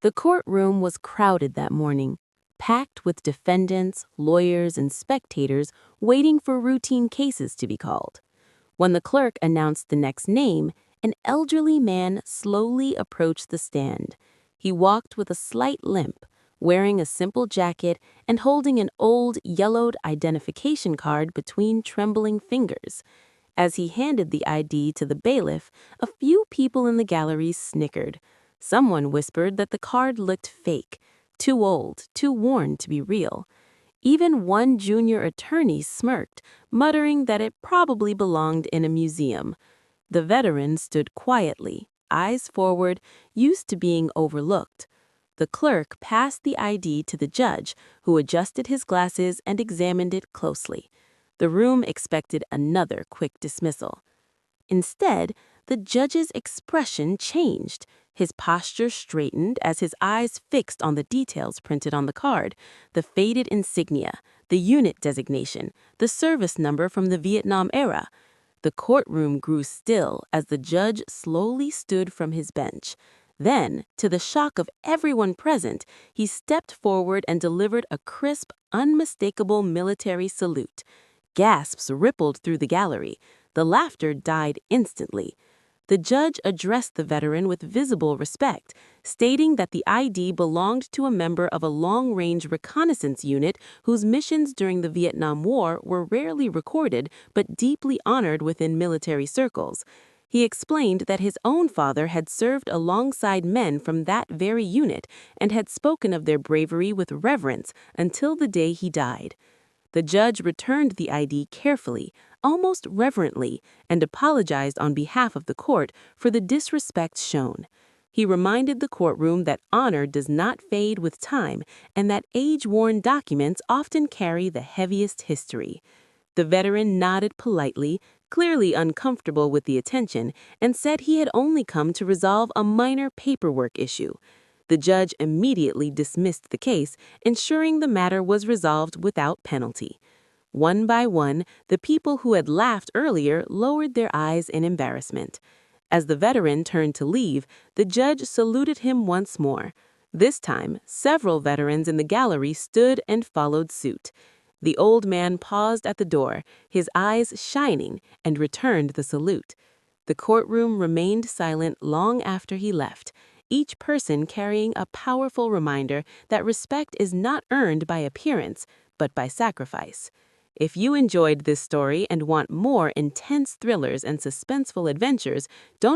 The courtroom was crowded that morning, packed with defendants, lawyers, and spectators waiting for routine cases to be called. When the clerk announced the next name, an elderly man slowly approached the stand. He walked with a slight limp, wearing a simple jacket and holding an old, yellowed identification card between trembling fingers. As he handed the ID to the bailiff, a few people in the gallery snickered. Someone whispered that the card looked fake, too old, too worn to be real. Even one junior attorney smirked, muttering that it probably belonged in a museum. The veteran stood quietly, eyes forward, used to being overlooked. The clerk passed the ID to the judge, who adjusted his glasses and examined it closely. The room expected another quick dismissal. Instead, the judge's expression changed. His posture straightened as his eyes fixed on the details printed on the card, the faded insignia, the unit designation, the service number from the Vietnam era. The courtroom grew still as the judge slowly stood from his bench. Then, to the shock of everyone present, he stepped forward and delivered a crisp, unmistakable military salute. Gasps rippled through the gallery. The laughter died instantly. The judge addressed the veteran with visible respect, stating that the ID belonged to a member of a long-range reconnaissance unit whose missions during the Vietnam War were rarely recorded but deeply honored within military circles. He explained that his own father had served alongside men from that very unit and had spoken of their bravery with reverence until the day he died. The judge returned the ID carefully, almost reverently, and apologized on behalf of the court for the disrespect shown. He reminded the courtroom that honor does not fade with time and that age-worn documents often carry the heaviest history. The veteran nodded politely, clearly uncomfortable with the attention, and said he had only come to resolve a minor paperwork issue. The judge immediately dismissed the case, ensuring the matter was resolved without penalty. One by one, the people who had laughed earlier lowered their eyes in embarrassment. As the veteran turned to leave, the judge saluted him once more. This time, several veterans in the gallery stood and followed suit. The old man paused at the door, his eyes shining, and returned the salute. The courtroom remained silent long after he left, each person carrying a powerful reminder that respect is not earned by appearance, but by sacrifice. If you enjoyed this story and want more intense thrillers and suspenseful adventures, don't